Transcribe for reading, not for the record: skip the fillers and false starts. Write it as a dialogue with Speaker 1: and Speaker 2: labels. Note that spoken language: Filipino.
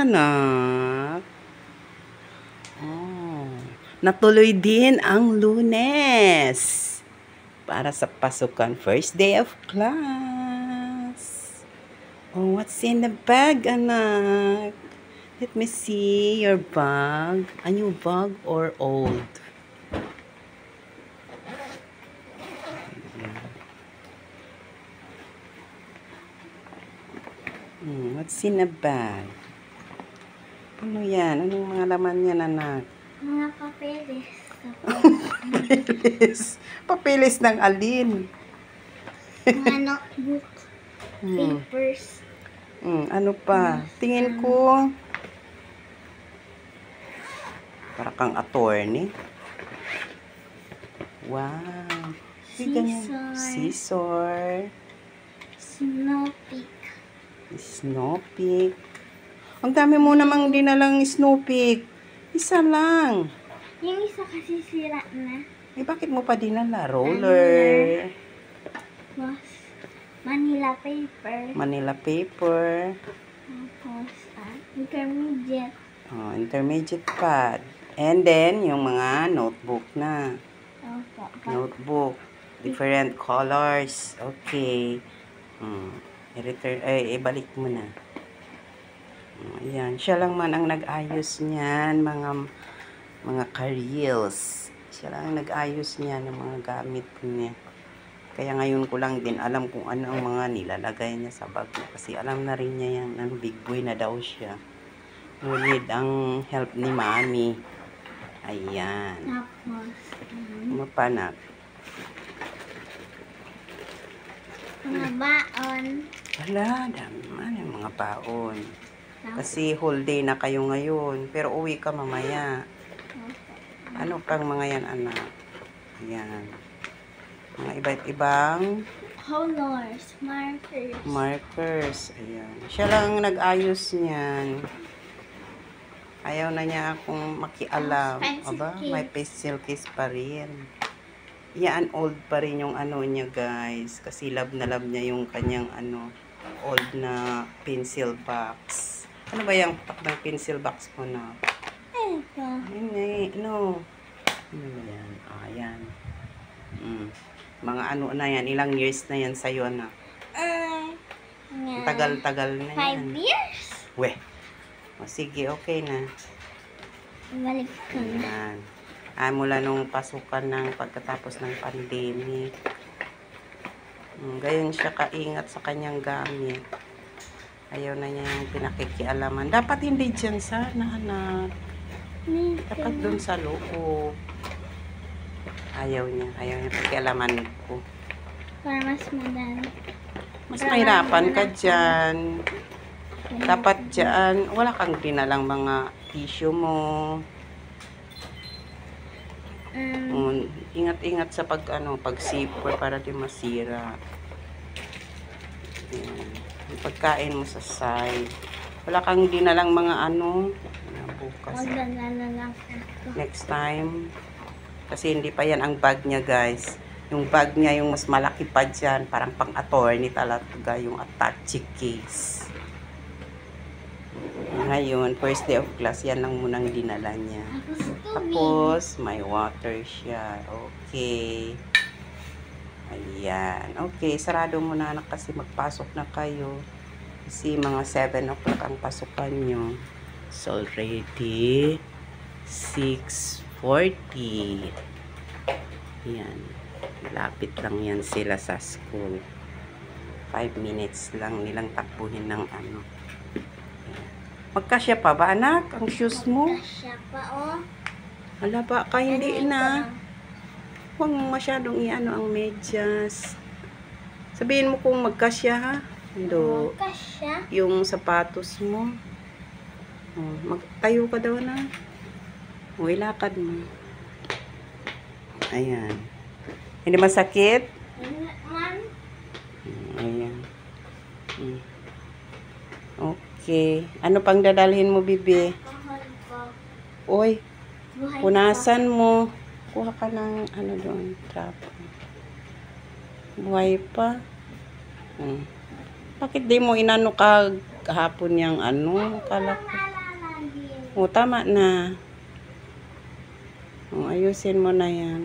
Speaker 1: anak. Oh, natuloy din ang Lunes para sa pasukan. First day of class. Oh, what's in the bag, anak? Let me see your bag. A new bag or old? What's in the bag? Ano yan? Anong mga laman yan, anak?
Speaker 2: Mga papeles.
Speaker 1: Papeles. Papeles ng alin?
Speaker 2: Mga notebook. Papers.
Speaker 1: Ano pa? Tingin ko. Para kang attorney. Wow.
Speaker 2: Scissor.
Speaker 1: Scissor.
Speaker 2: Snowpick.
Speaker 1: Snowpick. Ang dami mo namang dinalang Snowpick. Isa lang.
Speaker 2: Yung isa kasi sira na.
Speaker 1: Eh, bakit mo pa dinala? Roller.
Speaker 2: Tapos, Manila paper.
Speaker 1: Manila paper.
Speaker 2: Tapos, intermediate.
Speaker 1: Oh, intermediate pad. And then, yung mga notebook na.
Speaker 2: Opo.
Speaker 1: Notebook. Different colors. Okay. I-return, ibalik mo na. Ayan. Siya lang man ang nag-ayos niyan, mga careers. Siya lang ang nag-ayos niya ng mga gamit niya. Kaya ngayon ko lang din alam kung ano ang mga nilalagay niya sa bag niya. Kasi alam na rin niya yan, big boy na daw siya. Ngunit ang help ni mami. Ayan.
Speaker 2: Tapos,
Speaker 1: Mapanak.
Speaker 2: mga baon.
Speaker 1: Wala, dami man yung mga baon. Kasi whole day na kayo ngayon. Pero uwi ka mamaya. Ano pang mga yan, anak? Ayan. Mga iba't ibang
Speaker 2: Colors. Markers.
Speaker 1: markers. Ayan. Siya lang nag-ayos niyan. Ayaw na niya akong makialam.
Speaker 2: Pencil
Speaker 1: Aba,
Speaker 2: case.
Speaker 1: may pencil case pa rin. Yan, old pa rin yung ano niya, guys. Kasi love na love niya yung kanyang ano, old na pencil box. Ano ba yung ng pencil box mo na?
Speaker 2: Ito.
Speaker 1: Hindi, no. Ano ba yan? Ayan. Mga ano na yan, ilang years na yan sa'yo, anak?
Speaker 2: Yan.
Speaker 1: Tagal-tagal na yan.
Speaker 2: 5 years?
Speaker 1: Weh. O, sige, okay na.
Speaker 2: Balik ko na.
Speaker 1: Ayan. Mula nung pasukan ng pagkatapos ng pandemic. Gayon siya kaingat sa kanyang gamit. Ayaw na niya yung pinakikialaman. Dapat hindi dyan sana, anak. Dapat dun sa loob. Ayaw niya pakialaman ko.
Speaker 2: Para mas madali.
Speaker 1: Mas mahirapan ka dyan. Dapat dyan, wala kang dinalang mga tissue mo. Ingat-ingat sa pag zipper para di masira. Yung pagkain mo sa side. Wala kang dinalang mga ano. Bukas. Next time. Kasi hindi pa yan ang bag niya, guys. Yung bag niya, yung mas malaki pa dyan. Parang pang-attorney talaga yung attache case. Ngayon, first day of class, yan lang munang dinala niya. Tapos, may water siya. Okay. Ayan. Okay, sarado mo na, anak, kasi magpasok na kayo. Kasi mga 7 o'clock ang pasukan nyo. It's already 6:40. Ayan. Malapit lang yan sila sa school. 5 minutes lang nilang takbuhin ng ano. Ayan. Magkasya pa ba, anak? Ang shoes mo?
Speaker 2: Magkasya pa, oh.
Speaker 1: Hala ba? Hindi na. Huwag mo masyadong i-ano ang medyas. Sabihin mo kung magkasya, ha? Hindi.
Speaker 2: Magkasya?
Speaker 1: Yung sapatos mo. Magtayo ka daw na. Ilakad mo. Ayan. Hindi masakit? Ayan. Okay. Ano pang dadalhin mo, bibi? Oy, punasan mo. Kuha ka ng ano doon, trap. Buhay pa. Bakit di mo inano kahapon yung ano, kala ko. O, tama na. O, ayusin mo na yan.